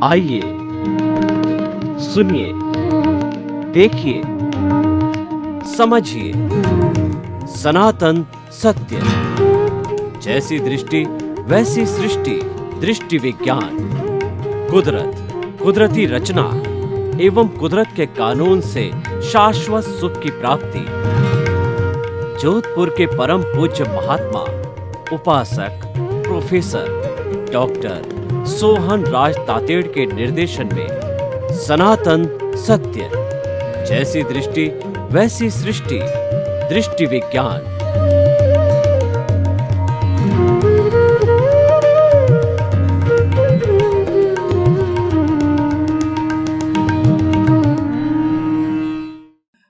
आइए सुनिए, देखिए, समझिए सनातन सत्य। जैसी दृष्टि वैसी सृष्टि, दृष्टि विज्ञान। कुदरत, कुदरती रचना एवं कुदरत के कानून से शाश्वत सुख की प्राप्ति। जोधपुर के परम पूज्य महात्मा उपासक प्रोफेसर डॉक्टर सोहन राज तातेड़ के निर्देशन में सनातन सत्य। जैसी दृष्टि वैसी सृष्टि, दृष्टि विज्ञान।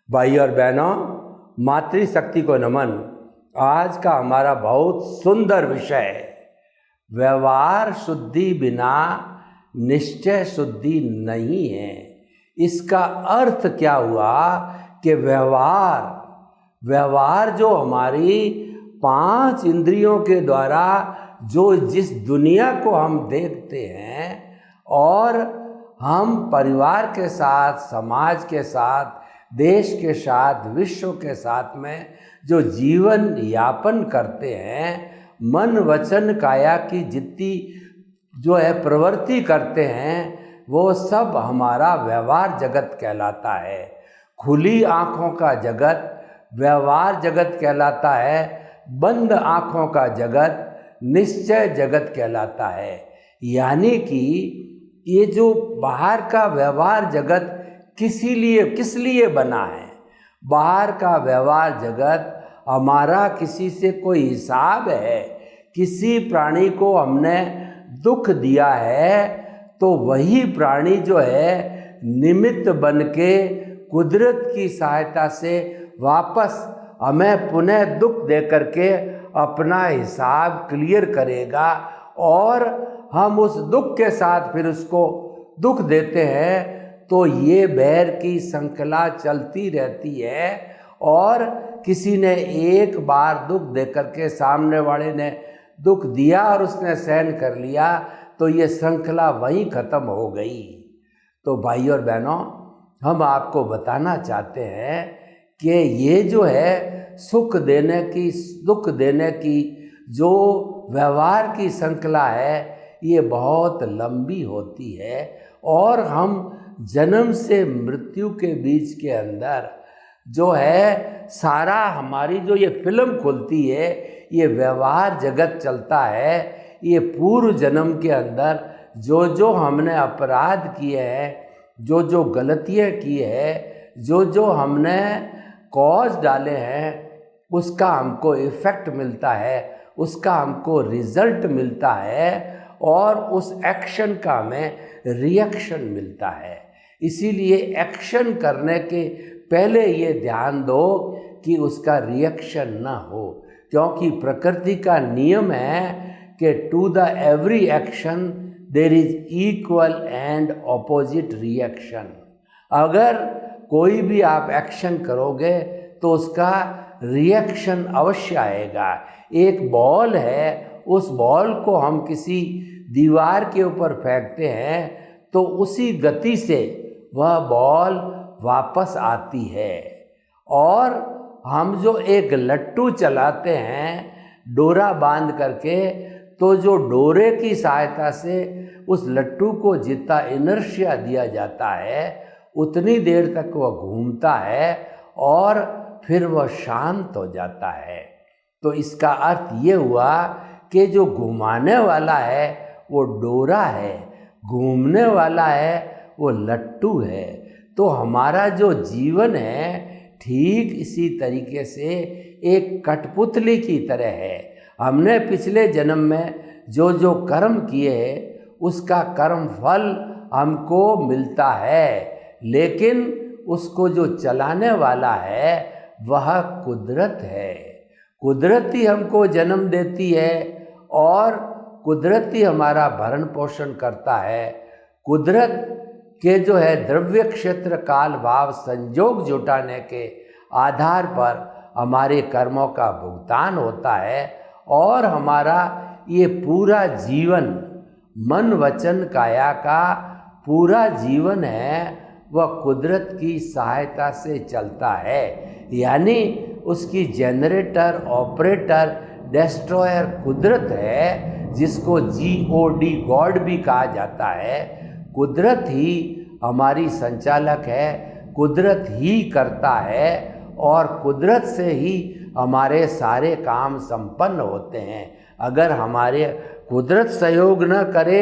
भाई और बहनों, मातृशक्ति को नमन। आज का हमारा बहुत सुंदर विषय है, व्यवहार शुद्धि बिना निश्चय शुद्धि नहीं है। इसका अर्थ क्या हुआ कि व्यवहार जो हमारी 5 इंद्रियों के द्वारा जो जिस दुनिया को हम देखते हैं और हम परिवार के साथ, समाज के साथ, देश के साथ, विश्व के साथ में जो जीवन यापन करते हैं, मन वचन काया की जितनी जो है प्रवृत्ति करते हैं, वो सब हमारा व्यवहार जगत कहलाता है। खुली आँखों का जगत व्यवहार जगत कहलाता है, बंद आँखों का जगत निश्चय जगत कहलाता है। यानी कि ये जो बाहर का व्यवहार जगत किस लिए बना है? बाहर का व्यवहार जगत हमारा किसी से कोई हिसाब है, किसी प्राणी को हमने दुख दिया है तो वही प्राणी जो है निमित्त बन के कुदरत की सहायता से वापस हमें पुनः दुख दे करके अपना हिसाब क्लियर करेगा और हम उस दुख के साथ फिर उसको दुख देते हैं। तो ये बैर की श्रृंखला चलती रहती है और किसी ने एक बार दुख दे करके सामने वाले ने दुख दिया और उसने सहन कर लिया तो ये श्रृंखला वहीं ख़त्म हो गई। तो भाई और बहनों, हम आपको बताना चाहते हैं कि ये जो है सुख देने की, दुख देने की जो व्यवहार की श्रृंखला है, ये बहुत लंबी होती है और हम जन्म से मृत्यु के बीच के अंदर जो है सारा हमारी जो ये फिल्म खुलती है, ये व्यवहार जगत चलता है। ये पूर्व जन्म के अंदर जो जो हमने अपराध किए हैं, जो जो गलतियाँ की है, जो जो हमने कॉज डाले हैं, उसका हमको इफ़ेक्ट मिलता है, उसका हमको रिज़ल्ट मिलता है और उस एक्शन का हमें रिएक्शन मिलता है। इसीलिए एक्शन करने के पहले ये ध्यान दो कि उसका रिएक्शन ना हो, क्योंकि प्रकृति का नियम है कि to the every action there is equal and opposite reaction. अगर कोई भी आप एक्शन करोगे तो उसका रिएक्शन अवश्य आएगा। एक बॉल है, उस बॉल को हम किसी दीवार के ऊपर फेंकते हैं तो उसी गति से वह बॉल वापस आती है। और हम जो एक लट्टू चलाते हैं डोरा बांध करके, तो जो डोरे की सहायता से उस लट्टू को जितना इनर्शिया दिया जाता है उतनी देर तक वह घूमता है और फिर वह शांत हो जाता है। तो इसका अर्थ ये हुआ कि जो घुमाने वाला है वो डोरा है, घूमने वाला है वो लट्टू है। तो हमारा जो जीवन है ठीक इसी तरीके से एक कठपुतली की तरह है। हमने पिछले जन्म में जो जो कर्म किए उसका कर्म फल हमको मिलता है, लेकिन उसको जो चलाने वाला है वह कुदरत है। कुदरत ही हमको जन्म देती है और कुदरत ही हमारा भरण पोषण करता है। कुदरत के जो है द्रव्य क्षेत्र काल भाव संयोग जुटाने के आधार पर हमारे कर्मों का भुगतान होता है और हमारा ये पूरा जीवन मन वचन काया का पूरा जीवन है वह कुदरत की सहायता से चलता है, यानी उसकी जनरेटर, ऑपरेटर, डिस्ट्रॉयर कुदरत है, जिसको GOD गॉड भी कहा जाता है। कुदरत ही हमारी संचालक है, कुदरत ही करता है और कुदरत से ही हमारे सारे काम संपन्न होते हैं। अगर हमारे कुदरत सहयोग न करे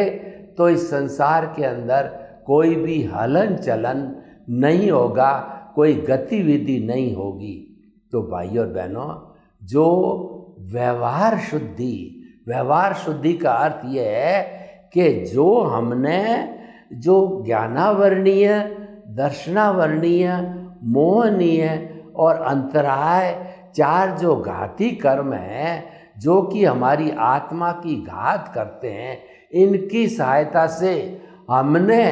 तो इस संसार के अंदर कोई भी हलन चलन नहीं होगा, कोई गतिविधि नहीं होगी। तो भाइयों और बहनों, जो व्यवहार शुद्धि का अर्थ यह है कि जो हमने जो ज्ञानावर्णीय, दर्शनावर्णीय, मोहनीय और अंतराय 4 जो घाती कर्म हैं, जो कि हमारी आत्मा की घात करते हैं, इनकी सहायता से हमने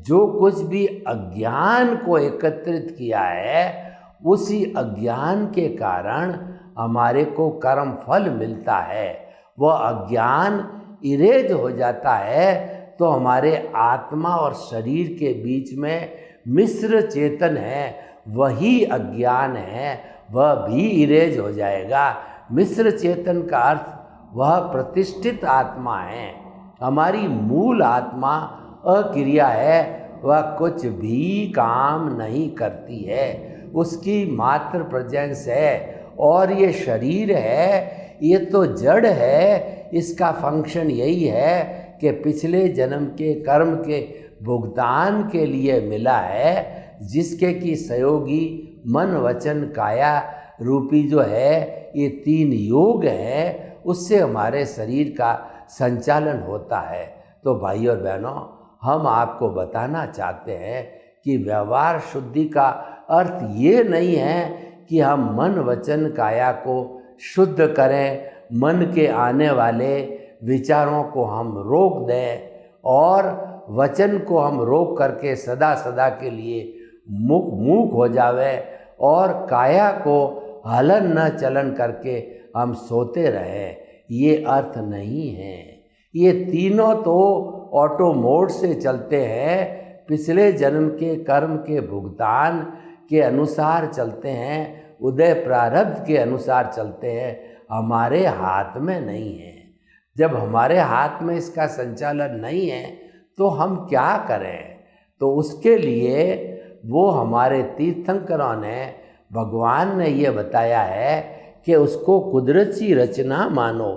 जो कुछ भी अज्ञान को एकत्रित किया है, उसी अज्ञान के कारण हमारे को कर्म फल मिलता है। वह अज्ञान इरेज हो जाता है तो हमारे आत्मा और शरीर के बीच में मिश्र चेतन है, वही अज्ञान है, वह भी इरेज हो जाएगा। मिश्र चेतन का अर्थ वह प्रतिष्ठित आत्मा है। हमारी मूल आत्मा अक्रिया है, वह कुछ भी काम नहीं करती है, उसकी मात्र प्रेजेंस है। और ये शरीर है, ये तो जड़ है, इसका फंक्शन यही है कि पिछले जन्म के कर्म के भुगतान के लिए मिला है, जिसके कि सहयोगी मन वचन काया रूपी जो है ये 3 योग हैं, उससे हमारे शरीर का संचालन होता है। तो भाई और बहनों, हम आपको बताना चाहते हैं कि व्यवहार शुद्धि का अर्थ ये नहीं है कि हम मन वचन काया को शुद्ध करें, मन के आने वाले विचारों को हम रोक दें और वचन को हम रोक करके सदा सदा के लिए मूक हो जावे और काया को हलन न चलन करके हम सोते रहें। ये अर्थ नहीं है। ये तीनों तो ऑटो मोड से चलते हैं, पिछले जन्म के कर्म के भुगतान के अनुसार चलते हैं, उदय प्रारब्ध के अनुसार चलते हैं, हमारे हाथ में नहीं है। जब हमारे हाथ में इसका संचालन नहीं है तो हम क्या करें? तो उसके लिए वो हमारे तीर्थंकरों ने, भगवान ने ये बताया है कि उसको कुदरती रचना मानो,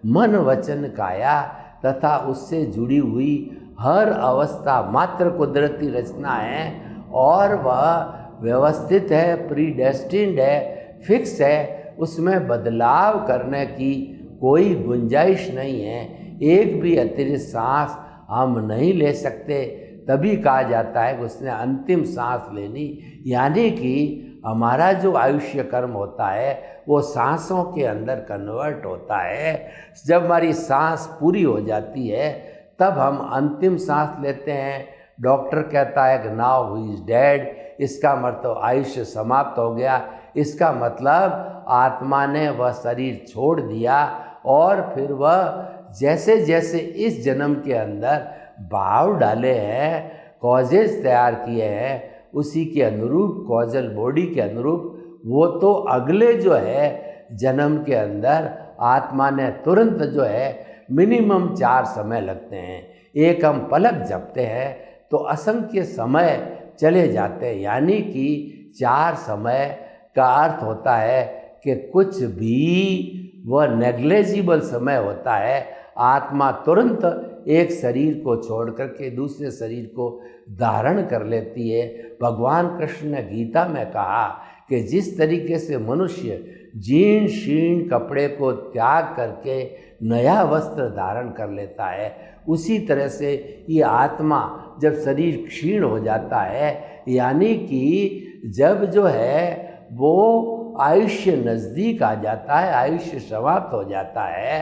मन वचन काया तथा उससे जुड़ी हुई हर अवस्था मात्र कुदरती रचना है और वह व्यवस्थित है, प्रीडेस्टिन्ड है, फिक्स है, उसमें बदलाव करने की कोई गुंजाइश नहीं है। एक भी अतिरिक्त सांस हम नहीं ले सकते। तभी कहा जाता है कि उसने अंतिम सांस लेनी, यानी कि हमारा जो आयुष्य कर्म होता है वो सांसों के अंदर कन्वर्ट होता है। जब हमारी सांस पूरी हो जाती है तब हम अंतिम सांस लेते हैं। डॉक्टर कहता है कि नाउ ही इज डेड, इसका मतलब आयुष्य समाप्त हो गया। इसका मतलब आत्मा ने वह शरीर छोड़ दिया और फिर वह जैसे जैसे इस जन्म के अंदर भाव डाले हैं, कॉजेज तैयार किए हैं, उसी के अनुरूप, कॉजल बॉडी के अनुरूप, वो तो अगले जो है जन्म के अंदर आत्मा ने तुरंत जो है मिनिमम 4 समय लगते हैं। एक हम पलक झपते हैं तो असंख्य समय चले जाते हैं, यानी कि 4 समय का अर्थ होता है कि कुछ भी वह नेग्लेजिबल समय होता है। आत्मा तुरंत एक शरीर को छोड़ करके दूसरे शरीर को धारण कर लेती है। भगवान कृष्ण ने गीता में कहा कि जिस तरीके से मनुष्य जीर्ण शीर्ण कपड़े को त्याग करके नया वस्त्र धारण कर लेता है, उसी तरह से ये आत्मा जब शरीर क्षीण हो जाता है, यानी कि जब जो है वो आयुष्य नज़दीक आ जाता है, आयुष्य समाप्त हो जाता है,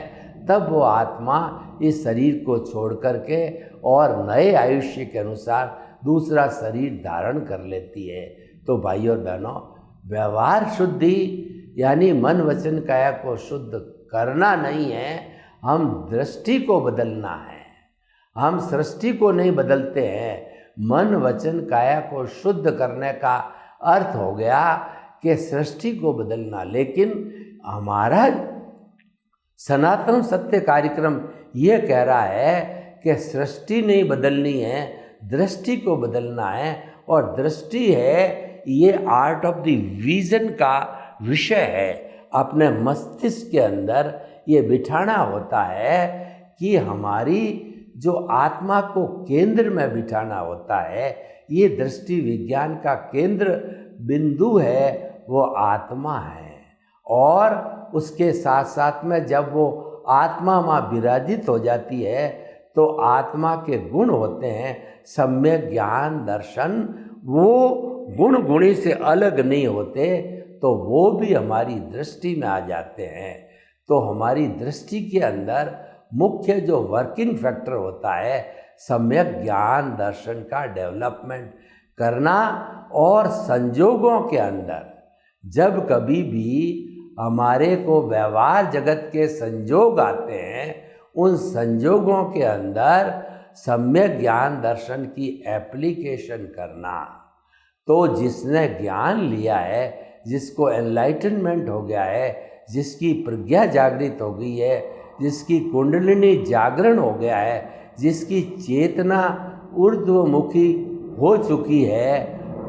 तब वो आत्मा इस शरीर को छोड़ करके और नए आयुष्य के अनुसार दूसरा शरीर धारण कर लेती है। तो भाइयों और बहनों, व्यवहार शुद्धि यानी मन वचन काया को शुद्ध करना नहीं है, हम दृष्टि को बदलना है। हम सृष्टि को नहीं बदलते हैं। मन वचन काया को शुद्ध करने का अर्थ हो गया कि सृष्टि को बदलना। लेकिन हमारा सनातन सत्य कार्यक्रम ये कह रहा है कि सृष्टि नहीं बदलनी है, दृष्टि को बदलना है। और दृष्टि है, ये आर्ट ऑफ द विजन का विषय है। अपने मस्तिष्क के अंदर ये बिठाना होता है कि हमारी जो आत्मा को केंद्र में बिठाना होता है। ये दृष्टि विज्ञान का केंद्र बिंदु है, वो आत्मा है। और उसके साथ साथ में जब वो आत्मा वहाँ विराजित हो जाती है तो आत्मा के गुण होते हैं सम्यक ज्ञान दर्शन। वो गुण गुणी से अलग नहीं होते, तो वो भी हमारी दृष्टि में आ जाते हैं। तो हमारी दृष्टि के अंदर मुख्य जो वर्किंग फैक्टर होता है सम्यक ज्ञान दर्शन का डेवलपमेंट करना। और संजोगों के अंदर जब कभी भी हमारे को व्यवहार जगत के संजोग आते हैं, उन संजोगों के अंदर सम्यक ज्ञान दर्शन की एप्लीकेशन करना। तो जिसने ज्ञान लिया है, जिसको एनलाइटनमेंट हो गया है, जिसकी प्रज्ञा जागृत हो गई है, जिसकी कुंडलिनी जागरण हो गया है, जिसकी चेतना ऊर्ध्वमुखी हो चुकी है,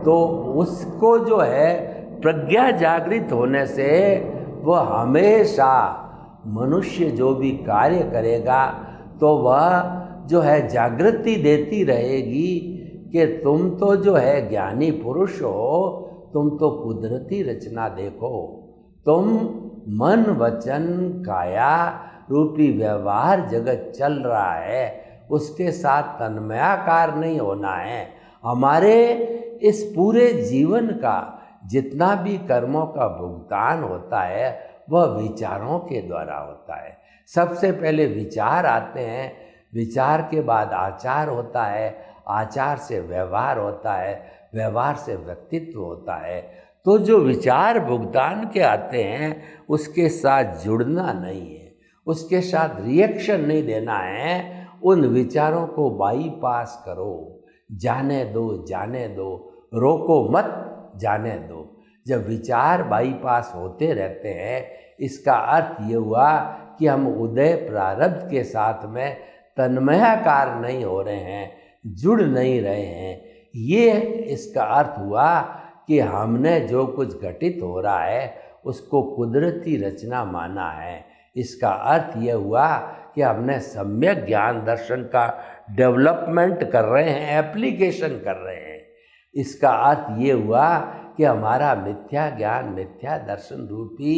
तो उसको जो है प्रज्ञा जागृत होने से वह हमेशा मनुष्य जो भी कार्य करेगा तो वह जो है जागृति देती रहेगी कि तुम तो जो है ज्ञानी पुरुष हो, तुम तो कुदरती रचना देखो। तुम मन वचन काया रूपी व्यवहार जगत चल रहा है, उसके साथ तन्मयाकार नहीं होना है। हमारे इस पूरे जीवन का जितना भी कर्मों का भुगतान होता है वह विचारों के द्वारा होता है। सबसे पहले विचार आते हैं, विचार के बाद आचार होता है, आचार से व्यवहार होता है, व्यवहार से व्यक्तित्व होता है। तो जो विचार भुगतान के आते हैं उसके साथ जुड़ना नहीं है, उसके साथ रिएक्शन नहीं देना है। उन विचारों को बाईपास करो, जाने दो, जाने दो, रोको मत, जाने दो। जब विचार बाईपास होते रहते हैं, इसका अर्थ ये हुआ कि हम उदय प्रारब्ध के साथ में तन्मयाकार नहीं हो रहे हैं, जुड़ नहीं रहे हैं। ये इसका अर्थ हुआ कि हमने जो कुछ घटित हो रहा है उसको कुदरती रचना माना है। इसका अर्थ ये हुआ कि हमने सम्यक ज्ञान दर्शन का डेवलपमेंट कर रहे हैं, एप्लीकेशन कर रहे हैं। इसका अर्थ ये हुआ कि हमारा मिथ्या ज्ञान मिथ्या दर्शन रूपी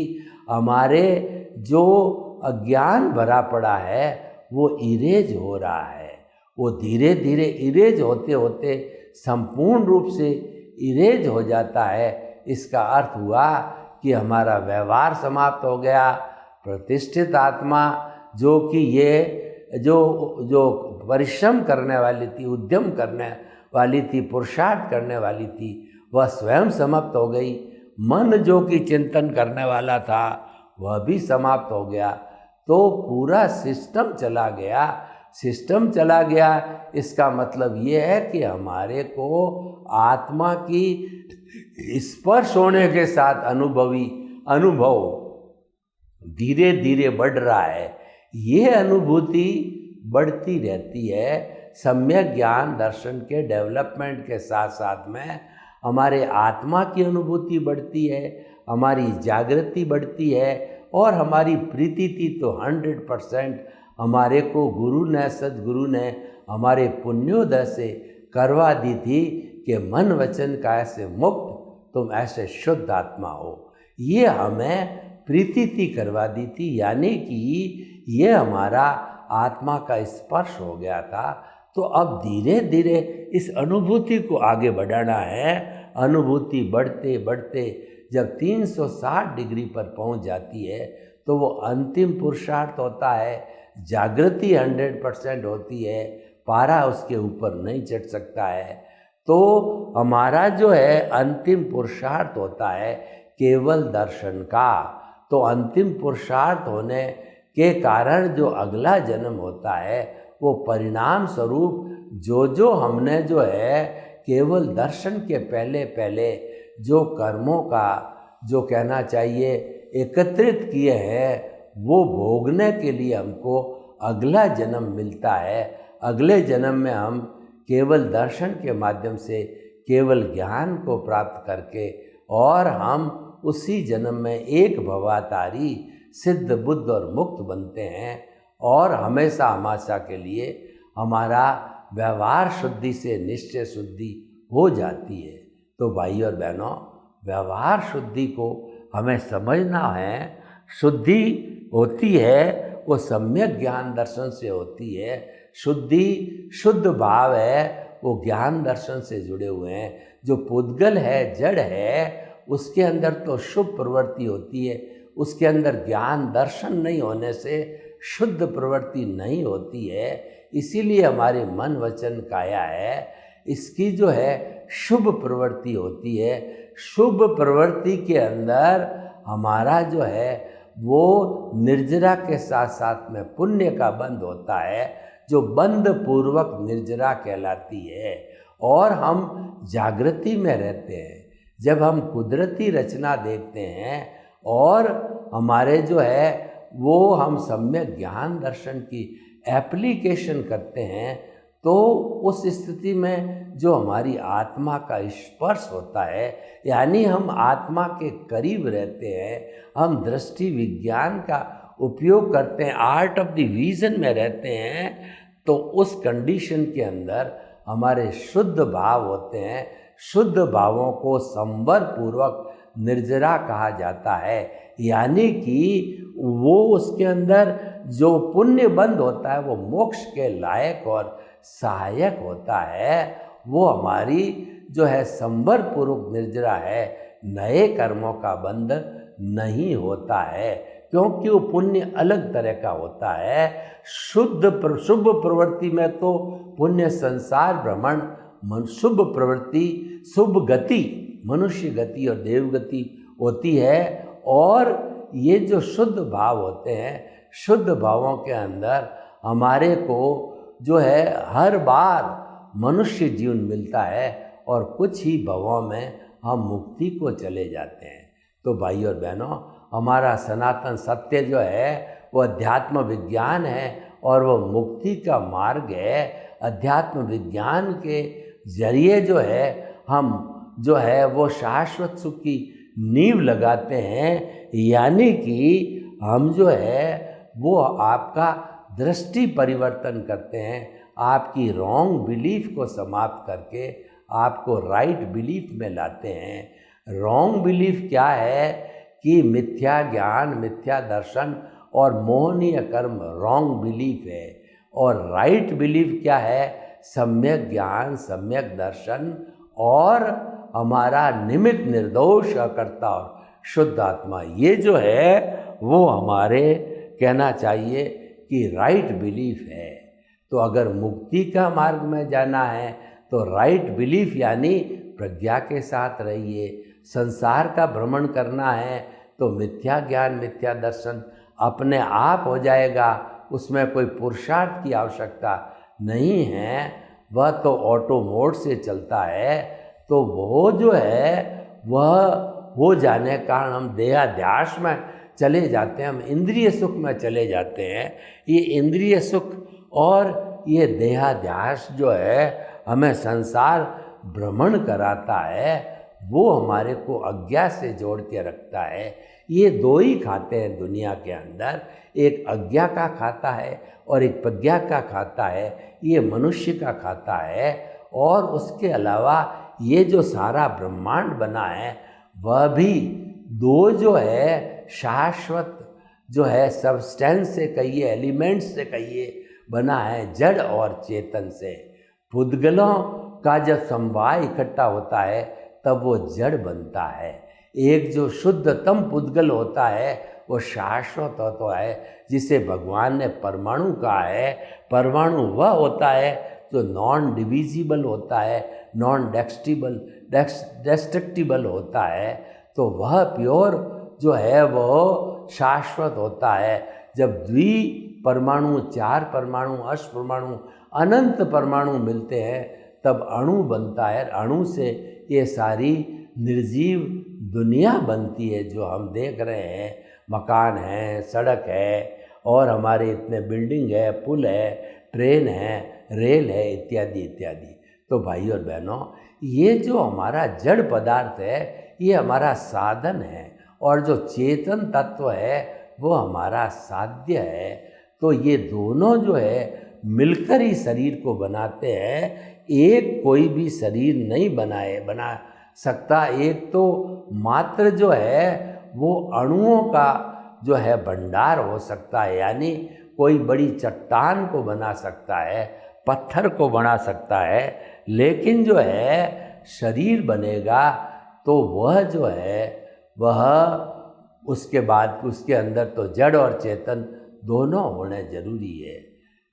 हमारे जो अज्ञान भरा पड़ा है वो इरेज हो रहा है। वो धीरे धीरे इरेज होते होते संपूर्ण रूप से इरेज हो जाता है। इसका अर्थ हुआ कि हमारा व्यवहार समाप्त हो गया। प्रतिष्ठित आत्मा जो कि ये जो परिश्रम करने वाली थी, उद्यम करने वाली थी, पुरुषार्थ करने वाली थी, वह स्वयं समाप्त हो गई। मन जो कि चिंतन करने वाला था वह भी समाप्त हो गया। तो पूरा सिस्टम चला गया। सिस्टम चला गया इसका मतलब ये है कि हमारे को आत्मा की स्पर्श होने के साथ अनुभव धीरे धीरे बढ़ रहा है। ये अनुभूति बढ़ती रहती है। सम्यक ज्ञान दर्शन के डेवलपमेंट के साथ साथ में हमारे आत्मा की अनुभूति बढ़ती है, हमारी जागृति बढ़ती है और हमारी प्रीति थी तो 100% हमारे को गुरु ने, सदगुरु ने हमारे पुण्योदय से करवा दी थी कि मन वचन काया से मुक्त तुम ऐसे शुद्ध आत्मा हो। ये हमें प्रीति करवा दी थी, यानी कि ये हमारा आत्मा का स्पर्श हो गया था। तो अब धीरे धीरे इस अनुभूति को आगे बढ़ाना है। अनुभूति बढ़ते बढ़ते जब 360 डिग्री पर पहुंच जाती है तो वो अंतिम पुरुषार्थ होता है। जागृति 100% होती है, पारा उसके ऊपर नहीं चढ़ सकता है। तो हमारा जो है अंतिम पुरुषार्थ होता है केवल दर्शन का। तो अंतिम पुरुषार्थ होने के कारण जो अगला जन्म होता है वो परिणाम स्वरूप जो हमने जो है केवल दर्शन के पहले पहले जो कर्मों का जो कहना चाहिए एकत्रित किए हैं, वो भोगने के लिए हमको अगला जन्म मिलता है। अगले जन्म में हम केवल दर्शन के माध्यम से केवल ज्ञान को प्राप्त करके और हम उसी जन्म में एक भवातारी सिद्ध बुद्ध और मुक्त बनते हैं और हमेशा हमेशा के लिए हमारा व्यवहार शुद्धि से निश्चय शुद्धि हो जाती है। तो भाई और बहनों, व्यवहार शुद्धि को हमें समझना है। शुद्धि होती है वो सम्यक ज्ञान दर्शन से होती है। शुद्धि शुद्ध भाव है वो ज्ञान दर्शन से जुड़े हुए हैं। जो पुद्गल है, जड़ है, उसके अंदर तो शुभ प्रवृत्ति होती है, उसके अंदर ज्ञान दर्शन नहीं होने से शुद्ध प्रवृत्ति नहीं होती है। इसीलिए हमारे मन वचन काया है, इसकी जो है शुभ प्रवृत्ति होती है। शुभ प्रवृत्ति के अंदर हमारा जो है वो निर्जरा के साथ साथ में पुण्य का बंध होता है, जो बंध पूर्वक निर्जरा कहलाती है। और हम जागृति में रहते हैं। जब हम कुदरती रचना देखते हैं और हमारे जो है वो हम सम्यक ज्ञान दर्शन की एप्लीकेशन करते हैं, तो उस स्थिति में जो हमारी आत्मा का स्पर्श होता है, यानी हम आत्मा के करीब रहते हैं, हम दृष्टि विज्ञान का उपयोग करते हैं, आर्ट ऑफ द विजन में रहते हैं, तो उस कंडीशन के अंदर हमारे शुद्ध भाव होते हैं। शुद्ध भावों को संवर पूर्वक निर्जरा कहा जाता है, यानी कि वो उसके अंदर जो पुण्य बंध होता है वो मोक्ष के लायक और सहायक होता है। वो हमारी जो है संवर पूर्वक निर्जरा है, नए कर्मों का बंध नहीं होता है, क्योंकि वो पुण्य अलग तरह का होता है। शुभ प्रवृत्ति में तो पुण्य संसार भ्रमण, शुभ प्रवृत्ति, शुभ गति, मनुष्य गति और देव गति होती है। और ये जो शुद्ध भाव होते हैं, शुद्ध भावों के अंदर हमारे को जो है हर बार मनुष्य जीवन मिलता है और कुछ ही भावों में हम मुक्ति को चले जाते हैं। तो भाई और बहनों, हमारा सनातन सत्य जो है वो अध्यात्म विज्ञान है और वो मुक्ति का मार्ग है। अध्यात्म विज्ञान के जरिए जो है हम जो है वो शाश्वत सुख की नींव लगाते हैं, यानी कि हम जो है वो आपका दृष्टि परिवर्तन करते हैं, आपकी रॉन्ग बिलीफ को समाप्त करके आपको राइट बिलीफ में लाते हैं। रॉन्ग बिलीफ क्या है कि मिथ्या ज्ञान, मिथ्या दर्शन और मोहनीय कर्म रॉन्ग बिलीफ है। और राइट बिलीफ क्या है? सम्यक ज्ञान, सम्यक दर्शन और हमारा निमित्त निर्दोष अकर्ता और शुद्ध आत्मा, ये जो है वो हमारे कहना चाहिए कि राइट बिलीफ है। तो अगर मुक्ति का मार्ग में जाना है तो राइट बिलीफ यानी प्रज्ञा के साथ रहिए। संसार का भ्रमण करना है तो मिथ्या ज्ञान, मिथ्या दर्शन अपने आप हो जाएगा, उसमें कोई पुरुषार्थ की आवश्यकता नहीं है, वह तो ऑटो मोड से चलता है। तो वो जो है वह हो जाने के कारण हम देहाध्यास में चले जाते हैं, हम इंद्रिय सुख में चले जाते हैं। ये इंद्रिय सुख और ये देहाध्यास जो है हमें संसार भ्रमण कराता है, वो हमारे को अज्ञा से जोड़ के रखता है। ये दो ही खाते हैं दुनिया के अंदर, एक अज्ञा का खाता है और एक प्रज्ञा का खाता है। ये मनुष्य का खाता है। और उसके अलावा ये जो सारा ब्रह्मांड बना है वह भी दो जो है शाश्वत जो है सब्सटेंस से कहिए, एलिमेंट्स से कहिए, बना है, जड़ और चेतन से। पुद्गलों का जब समवाय इकट्ठा होता है तब वो जड़ बनता है। एक जो शुद्धतम पुद्गल होता है वो शाश्वत होता है, जिसे भगवान ने परमाणु कहा है। परमाणु वह होता है जो नॉन डिविजिबल होता है, नॉन डेस्ट्रक्टिबल होता है। तो वह प्योर जो है वो शाश्वत होता है। जब परमाणु, 4 परमाणु, अष्टपरमाणु, अनंत परमाणु मिलते हैं तब अणु बनता है। अणु से ये सारी निर्जीव दुनिया बनती है जो हम देख रहे हैं। मकान है, सड़क है और हमारे इतने बिल्डिंग है, पुल है, ट्रेन है, रेल है, इत्यादि इत्यादि। तो भाई और बहनों, ये जो हमारा जड़ पदार्थ है ये हमारा साधन है और जो चेतन तत्व है वो हमारा साध्य है। तो ये दोनों जो है मिलकर ही शरीर को बनाते हैं। एक कोई भी शरीर नहीं बना सकता। एक तो मात्र जो है वो अणुओं का जो है भंडार हो सकता है, यानी कोई बड़ी चट्टान को बना सकता है, पत्थर को बना सकता है, लेकिन जो है शरीर बनेगा तो वह जो है वह उसके बाद उसके अंदर तो जड़ और चेतन दोनों होने जरूरी है।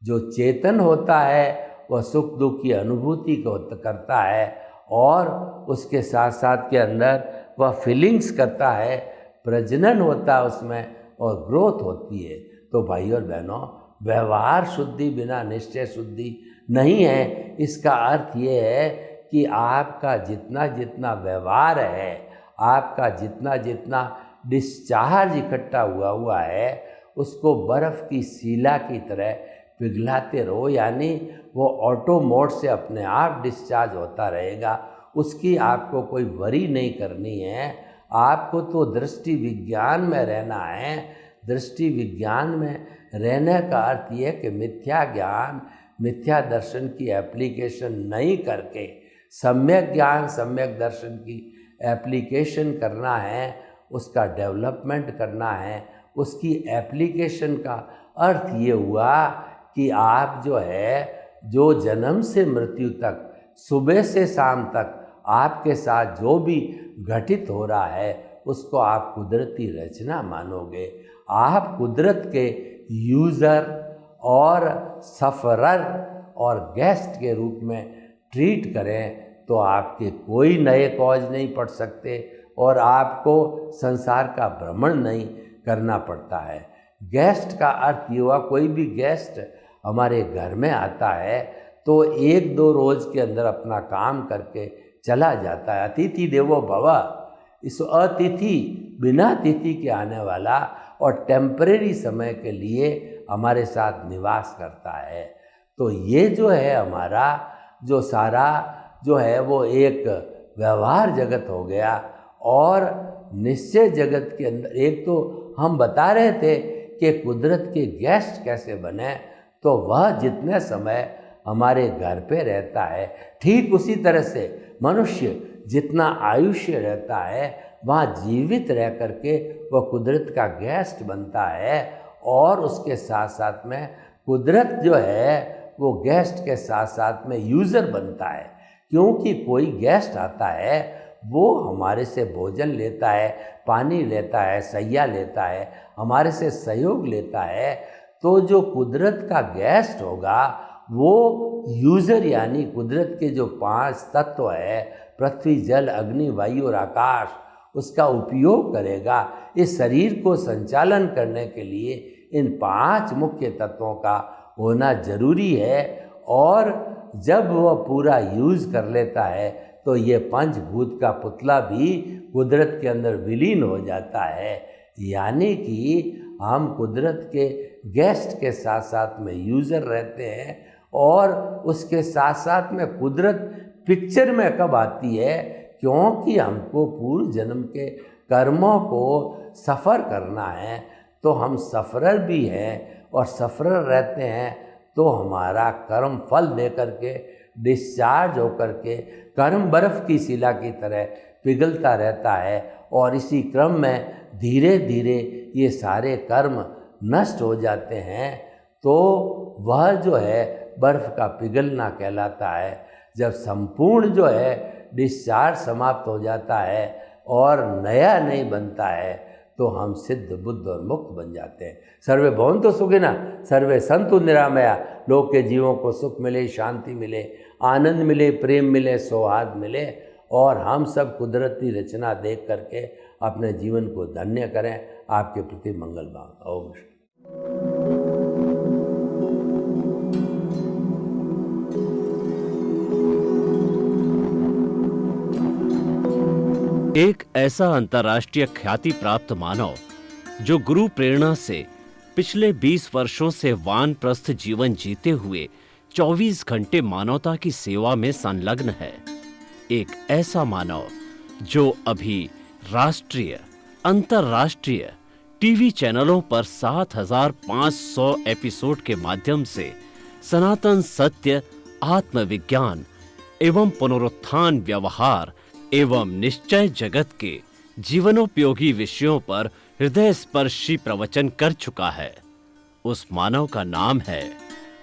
जो चेतन होता है वह सुख दुख की अनुभूति को करता है और उसके साथ साथ के अंदर वह फीलिंग्स करता है, प्रजनन होता है उसमें और ग्रोथ होती है। तो भाई और बहनों, व्यवहार शुद्धि बिना निश्चय शुद्धि नहीं है। इसका अर्थ ये है कि आपका जितना जितना व्यवहार है, आपका जितना जितना डिस्चार्ज इकट्ठा हुआ है, उसको बर्फ़ की शिला की तरह पिघलाते रहो, यानी वो ऑटो मोड से अपने आप डिस्चार्ज होता रहेगा। उसकी आपको कोई वरी नहीं करनी है। आपको तो दृष्टि विज्ञान में रहना है। दृष्टि विज्ञान में रहने का अर्थ ये है कि मिथ्या ज्ञान, मिथ्या दर्शन की एप्लीकेशन नहीं करके सम्यक ज्ञान, सम्यक दर्शन की एप्लीकेशन करना है, उसका डेवलपमेंट करना है। उसकी एप्लीकेशन का अर्थ ये हुआ कि आप जो है, जो जन्म से मृत्यु तक, सुबह से शाम तक आपके साथ जो भी घटित हो रहा है उसको आप कुदरती रचना मानोगे। आप कुदरत के यूज़र और सफ़रर और गेस्ट के रूप में ट्रीट करें तो आपके कोई नए कॉज नहीं पड़ सकते और आपको संसार का भ्रमण नहीं करना पड़ता है। गेस्ट का अर्थ ये हुआ, कोई भी गेस्ट हमारे घर में आता है तो 1-2 रोज़ के अंदर अपना काम करके चला जाता है। अतिथि देवो भव। इस अतिथि, बिना तिथि के आने वाला और टेम्परेरी समय के लिए हमारे साथ निवास करता है। तो ये जो है हमारा जो सारा जो है वो एक व्यवहार जगत हो गया। और निश्चय जगत के अंदर एक तो हम बता रहे थे कि कुदरत के गेस्ट कैसे बने, तो वह जितने समय हमारे घर पे रहता है, ठीक उसी तरह से मनुष्य जितना आयुष्य रहता है वहाँ जीवित रह करके वह कुदरत का गेस्ट बनता है। और उसके साथ साथ में कुदरत जो है वो गेस्ट के साथ साथ में यूज़र बनता है, क्योंकि कोई गेस्ट आता है वो हमारे से भोजन लेता है, पानी लेता है, सैया लेता है, हमारे से सहयोग लेता है। तो जो कुदरत का गेस्ट होगा वो यूज़र, यानी कुदरत के जो 5 तत्व है, पृथ्वी, जल, अग्नि, वायु और आकाश, उसका उपयोग करेगा। इस शरीर को संचालन करने के लिए इन 5 मुख्य तत्वों का होना जरूरी है। और जब वह पूरा यूज़ कर लेता है तो ये पंचभूत का पुतला भी कुदरत के अंदर विलीन हो जाता है। यानी कि हम कुदरत के गेस्ट के साथ साथ में यूज़र रहते हैं। और उसके साथ साथ में कुदरत पिक्चर में कब आती है, क्योंकि हमको पूर्व जन्म के कर्मों को सफ़र करना है। तो हम सफ़रर भी हैं और सफ़रर रहते हैं तो हमारा कर्म फल दे करके डिस्चार्ज होकर के कर्म बर्फ़ की शिला की तरह पिघलता रहता है। और इसी क्रम में धीरे धीरे ये सारे कर्म नष्ट हो जाते हैं। तो वह जो है बर्फ़ का पिघलना कहलाता है। जब संपूर्ण जो है डिस्चार्ज समाप्त हो जाता है और नया नहीं बनता है तो हम सिद्ध बुद्ध और मुक्त बन जाते हैं। सर्वे भवन्तु सुखिनः, सर्वे सन्तु निरामया। लोक के जीवों को सुख मिले, शांति मिले, आनंद मिले, प्रेम मिले, सौहार्द मिले और हम सब कुदरती रचना देख करके अपने जीवन को धन्य करें। आपके प्रति मंगल भाव। ओम। एक ऐसा अंतर्राष्ट्रीय ख्याति प्राप्त मानव जो गुरु प्रेरणा से पिछले 20 वर्षों से वानप्रस्थ जीवन जीते हुए 24 घंटे मानवता की सेवा में संलग्न है। एक ऐसा मानव जो अभी राष्ट्रीय, अंतर्राष्ट्रीय टीवी चैनलों पर 7,500 एपिसोड के माध्यम से सनातन सत्य, आत्मविज्ञान एवं पुनरुत्थान, व्यवहार एवं निश्चय जगत के जीवनोपयोगी विषयों पर हृदय स्पर्शी प्रवचन कर चुका है। उस मानव का नाम है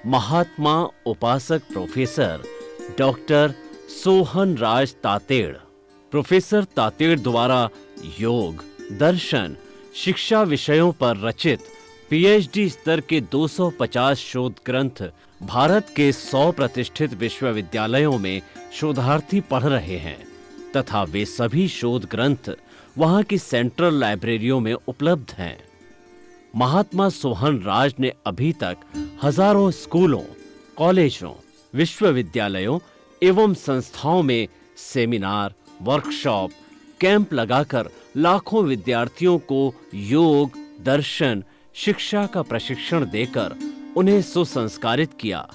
महात्मा उपासक प्रोफेसर डॉक्टर सोहन राज तातेड़। प्रोफेसर तातेड़ द्वारा योग, दर्शन, शिक्षा विषयों पर रचित पीएचडी स्तर के 250 शोध ग्रंथ भारत के 100 प्रतिष्ठित विश्वविद्यालयों में शोधार्थी पढ़ रहे हैं तथा वे सभी शोध ग्रंथ वहां की सेंट्रल लाइब्रेरियों में उपलब्ध हैं। महात्मा सोहन राज ने अभी तक हजारों स्कूलों, कॉलेजों, विश्वविद्यालयों एवं संस्थाओं में सेमिनार, वर्कशॉप, कैंप लगाकर लाखों विद्यार्थियों को योग, दर्शन, शिक्षा का प्रशिक्षण देकर उन्हें सुसंस्कारित किया।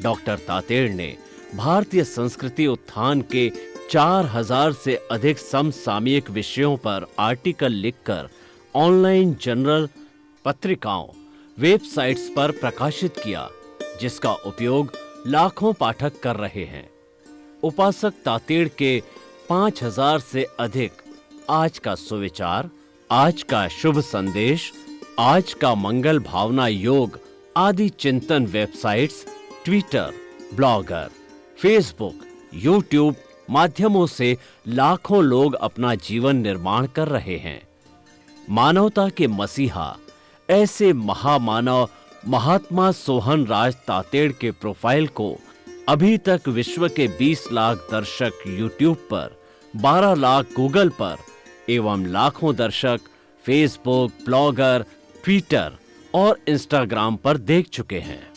डॉक्टर तातेड़ ने भारतीय संस्कृति उत्थान के 4000 से अधिक समसामयिक विषयों पर आर्टिकल लिखकर ऑनलाइन जर्नल, पत्रिकाओं, वेबसाइट्स पर प्रकाशित किया, जिसका उपयोग लाखों पाठक कर रहे हैं। उपासक तातेड़ के 5000 से अधिक आज का सुविचार, आज का शुभ संदेश, आज का मंगल भावना योग आदि चिंतन websites, Twitter, blogger, Facebook, YouTube माध्यमों से लाखों लोग अपना जीवन निर्माण कर रहे हैं। मानवता के मसीहा ऐसे महामानव महात्मा सोहन राज तातेड़ के प्रोफाइल को अभी तक विश्व के 20 लाख दर्शक यूट्यूब पर, 12 लाख गूगल पर एवं लाखों दर्शक फेसबुक, ब्लॉगर, ट्विटर और इंस्टाग्राम पर देख चुके हैं।